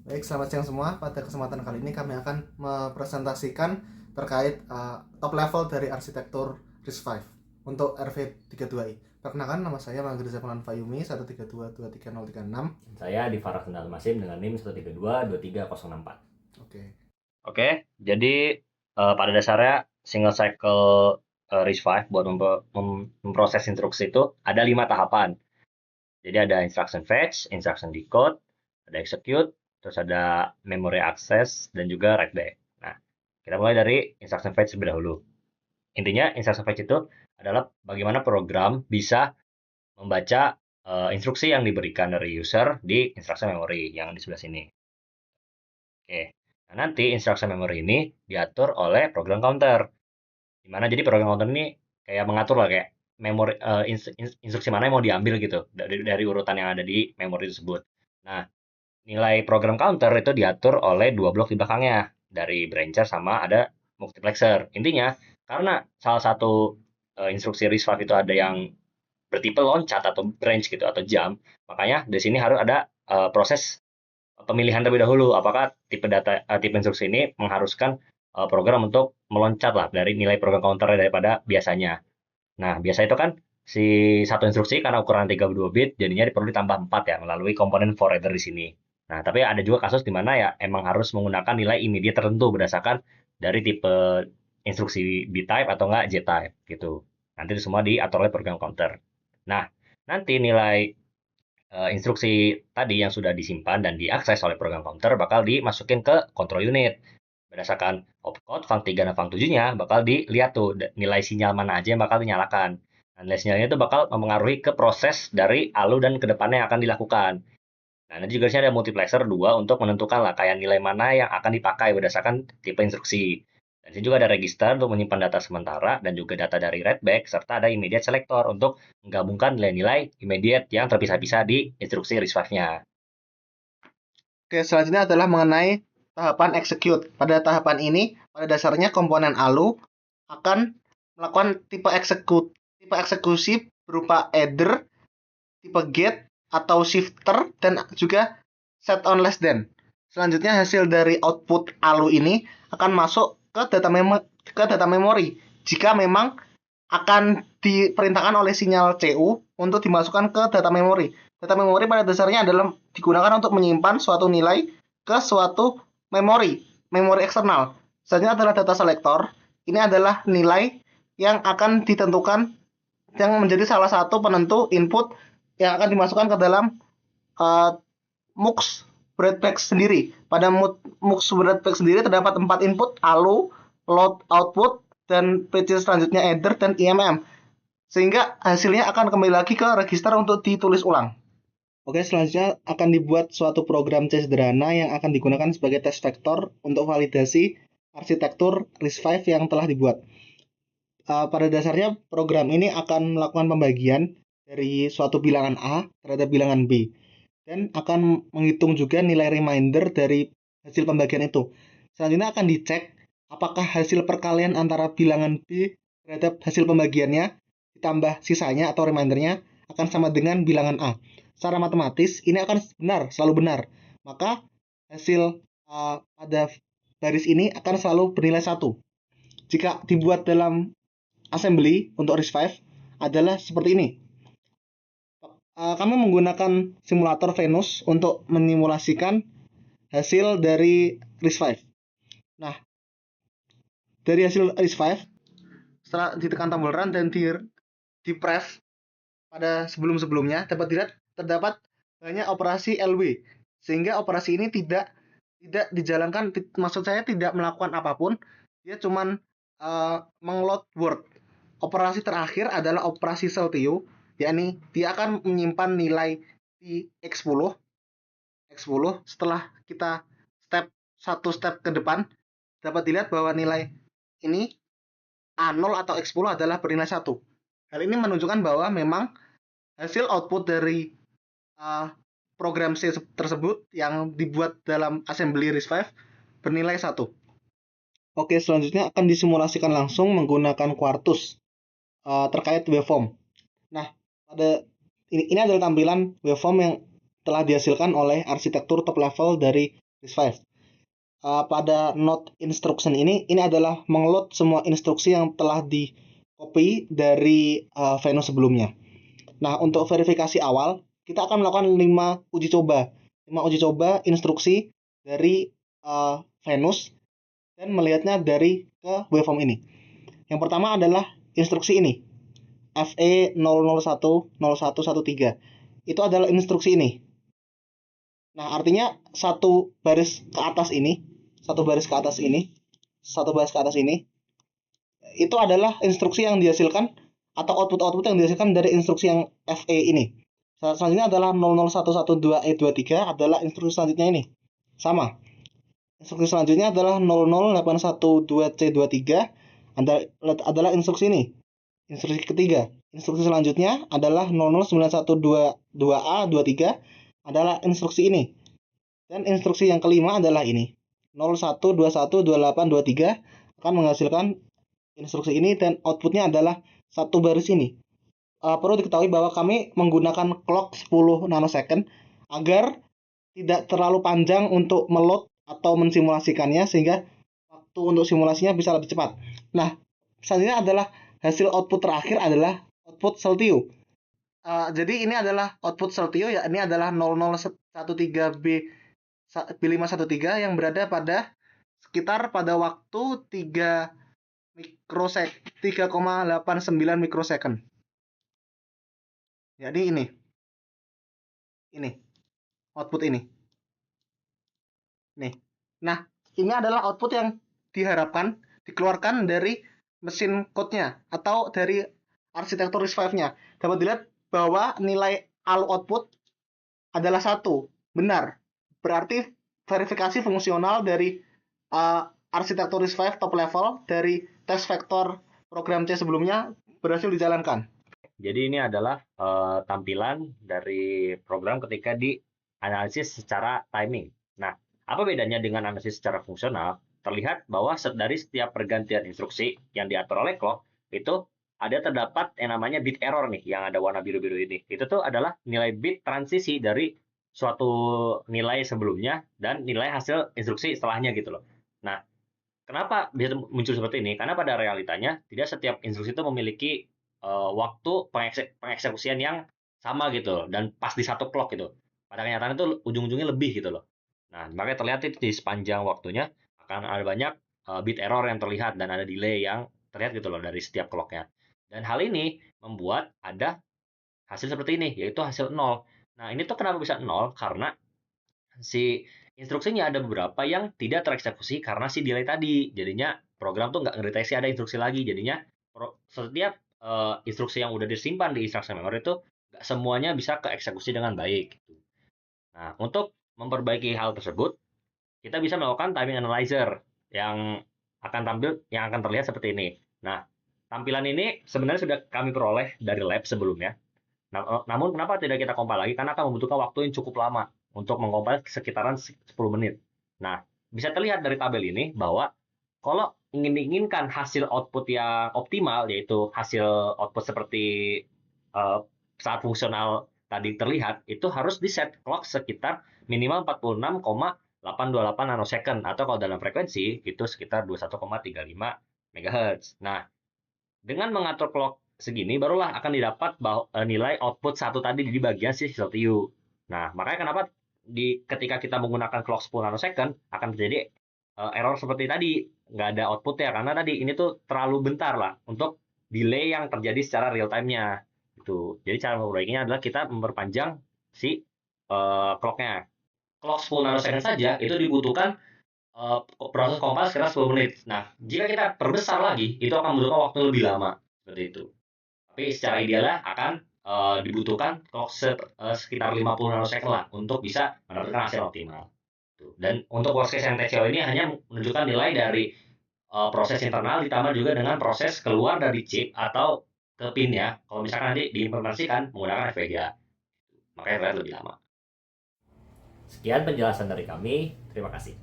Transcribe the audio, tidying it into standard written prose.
Baik, selamat siang semua. Pada kesempatan kali ini kami akan mempresentasikan terkait top level dari arsitektur RISC-V untuk RV32i. Perkenalkan, nama saya Magri Zapalan Fayumi 1322306. Saya di Farah Sendal Masim dengan NIM 1322304. Oke. Oke, jadi pada dasarnya single cycle RISC-V buat memproses instruksi itu ada 5 tahapan. Jadi ada instruction fetch, instruction decode, ada execute, terus ada memory access, dan juga write back. Nah, kita mulai dari instruction fetch terlebih dahulu. Intinya instruction fetch itu adalah bagaimana program bisa membaca instruksi yang diberikan dari user di instruction memory yang di sebelah sini. Oke. Nah, nanti instruction memory ini diatur oleh program counter. Di mana jadi program counter ini kayak mengatur lah kayak memori instruksi mana yang mau diambil gitu dari urutan yang ada di memori tersebut. Nah, nilai program counter itu diatur oleh dua blok di belakangnya dari brancher sama ada multiplexer. Intinya karena salah satu instruksi RISC-V itu ada yang bertipe loncat atau branch gitu atau jump, makanya di sini harus ada proses pemilihan terlebih dahulu apakah tipe instruksi ini mengharuskan program untuk meloncat lah dari nilai program counter daripada biasanya. Nah, biasa itu kan si satu instruksi karena ukuran 32 bit jadinya perlu ditambah 4 ya melalui komponen for header di sini. Nah, tapi ada juga kasus di mana ya emang harus menggunakan nilai immediate tertentu berdasarkan dari tipe instruksi B-type atau enggak J-type gitu. Nanti itu semua diatur oleh program counter. Nah, nanti nilai instruksi tadi yang sudah disimpan dan diakses oleh program counter bakal dimasukin ke control unit. Berdasarkan opcode fang3 dan fang7-nya bakal dilihat tuh nilai sinyal mana aja yang bakal dinyalakan. Nah, nilai sinyalnya itu bakal mempengaruhi ke proses dari ALU dan ke depannya yang akan dilakukan. Nah, nanti juga ada multiplexer 2 untuk menentukan lah kayak nilai mana yang akan dipakai berdasarkan tipe instruksi. Dan sini juga ada register untuk menyimpan data sementara dan juga data dari readback, serta ada immediate selector untuk menggabungkan nilai-nilai immediate yang terpisah-pisah di instruksi RISC-V-nya. Oke, selanjutnya adalah mengenai tahapan execute. Pada tahapan ini, pada dasarnya komponen ALU akan melakukan tipe eksekusi berupa either, tipe get, atau shifter, dan juga set on less than. Selanjutnya hasil dari output ALU ini akan masuk ke data memory jika memang akan diperintahkan oleh sinyal CU untuk dimasukkan ke data memory. Data memory pada dasarnya adalah digunakan untuk menyimpan suatu nilai ke suatu memori eksternal. Selanjutnya adalah data selector. Ini adalah nilai yang akan ditentukan yang menjadi salah satu penentu input yang akan dimasukkan ke dalam MUX breadpack sendiri. Pada MUX breadpack sendiri terdapat 4 input, ALU, load output, dan PC selanjutnya header dan IMM. Sehingga hasilnya akan kembali lagi ke register untuk ditulis ulang. Oke, selanjutnya akan dibuat suatu program C sederhana yang akan digunakan sebagai test vector untuk validasi arsitektur RISC-V yang telah dibuat. Pada dasarnya program ini akan melakukan pembagian dari suatu bilangan A terhadap bilangan B dan akan menghitung juga nilai reminder dari hasil pembagian itu. Selanjutnya akan dicek apakah hasil perkalian antara bilangan B terhadap hasil pembagiannya ditambah sisanya atau remindernya akan sama dengan bilangan A. Secara matematis ini akan benar, selalu benar. Maka hasil pada baris ini akan selalu bernilai 1. Jika dibuat dalam assembly untuk RISC-V adalah seperti ini. Kami menggunakan simulator Venus untuk menyimulasikan hasil dari RISC-V. Nah, dari hasil RISC-V, setelah ditekan tombol run dan di press pada sebelum-sebelumnya dapat dilihat terdapat banyak operasi LW, sehingga operasi ini tidak dijalankan, maksud saya tidak melakukan apapun, dia cuman mengload word. Operasi terakhir adalah operasi CLTU, yakni dia akan menyimpan nilai di X10. Setelah kita step ke depan, dapat dilihat bahwa nilai ini A0 atau X10 adalah bernilai 1. Hal ini menunjukkan bahwa memang hasil output dari program C tersebut yang dibuat dalam assembly RISC-V bernilai 1. Oke, selanjutnya akan disimulasikan langsung menggunakan Quartus terkait waveform. Nah, pada ini adalah tampilan waveform yang telah dihasilkan oleh arsitektur top level dari RISC-V. Pada node instruction ini adalah mengeload semua instruksi yang telah di copy dari Venus sebelumnya. Nah, untuk verifikasi awal, kita akan melakukan 5 uji coba. 5 uji coba instruksi dari Venus dan melihatnya dari ke waveform ini. Yang pertama adalah instruksi ini, FE0010113. Itu adalah instruksi ini. Nah, artinya satu baris ke atas ini, itu adalah instruksi yang dihasilkan atau output yang dihasilkan dari instruksi yang FE ini. Selanjutnya adalah 00112E23 adalah instruksi selanjutnya ini. Sama. Instruksi selanjutnya adalah 00812C23 adalah instruksi ini. Instruksi ketiga. Instruksi selanjutnya adalah 00912A23 adalah instruksi ini. Dan instruksi yang kelima adalah ini. 01212823 akan menghasilkan instruksi ini dan outputnya adalah satu baris ini. Perlu diketahui bahwa kami menggunakan clock 10 nanosecond agar tidak terlalu panjang untuk meload atau mensimulasikannya sehingga waktu untuk simulasinya bisa lebih cepat. Nah, selanjutnya adalah hasil output terakhir adalah output Celtio. Jadi ini adalah output Celtio, ya ini adalah 0013B513 yang berada pada sekitar pada waktu 3,89 mikrosecond. Jadi ini output ini. Nih. Nah, ini adalah output yang diharapkan dikeluarkan dari mesin code-nya atau dari arsitektur RISC-V-nya. Dapat dilihat bahwa nilai ALU output adalah 1. Benar. Berarti verifikasi fungsional dari arsitektur RISC-V top level dari test vektor program C sebelumnya berhasil dijalankan. Jadi ini adalah tampilan dari program ketika dianalisis secara timing. Nah, apa bedanya dengan analisis secara fungsional? Terlihat bahwa dari setiap pergantian instruksi yang diatur oleh clock, itu terdapat yang namanya bit error nih, yang ada warna biru-biru ini. Itu tuh adalah nilai bit transisi dari suatu nilai sebelumnya dan nilai hasil instruksi setelahnya gitu loh. Nah, kenapa bisa muncul seperti ini? Karena pada realitanya, tidak setiap instruksi itu memiliki waktu pengeksekusian yang sama gitu, dan pas di satu clock gitu. Pada kenyataan itu ujung-ujungnya lebih gitu loh. Nah, makanya terlihat itu di sepanjang waktunya akan ada banyak bit error yang terlihat dan ada delay yang terlihat gitu loh dari setiap clocknya. Dan hal ini membuat ada hasil seperti ini, yaitu hasil 0. Nah, ini tuh kenapa bisa 0? Karena si instruksinya ada beberapa yang tidak tereksekusi karena si delay tadi. Jadinya program tuh nggak ngedeteksi ada instruksi lagi. Jadinya setiap instruksi yang udah disimpan di instruction memory itu nggak semuanya bisa keeksekusi dengan baik. Nah, untuk memperbaiki hal tersebut, kita bisa melakukan timing analyzer yang akan terlihat seperti ini. Nah, tampilan ini sebenarnya sudah kami peroleh dari lab sebelumnya. Namun kenapa tidak kita compile lagi? Karena akan membutuhkan waktu yang cukup lama untuk mengcompile sekitaran 10 menit. Nah, bisa terlihat dari tabel ini bahwa kalau diinginkan hasil output yang optimal, yaitu hasil output seperti saat fungsional tadi terlihat, itu harus di set clock sekitar minimal 46,828 nanosecond, atau kalau dalam frekuensi itu sekitar 21,35 MHz. Nah, dengan mengatur clock segini barulah akan didapat nilai output satu tadi di bagian si Celtio. Nah, makanya kenapa ketika kita menggunakan clock 10 nanosecond akan terjadi error seperti tadi, nggak ada outputnya karena tadi ini tuh terlalu bentar lah untuk delay yang terjadi secara real time-nya. Gitu. Jadi cara memperbaikinya adalah kita memperpanjang si clock-nya. Clock 10 nanosecond saja itu dibutuhkan proses compile sekitar 10 menit. Nah, jika kita perbesar lagi, itu akan membutuhkan waktu lebih lama. Seperti itu. Tapi secara idealnya akan dibutuhkan clock sekitar 50 nanosecond lah untuk bisa mendapatkan hasil optimal. Dan untuk worst case yang TCO ini hanya menunjukkan nilai dari proses internal ditambah juga dengan proses keluar dari chip atau ke pin ya. Kalau misalkan nanti diimplementasikan menggunakan FPGA. Makanya terlihat lebih lama. Sekian penjelasan dari kami. Terima kasih.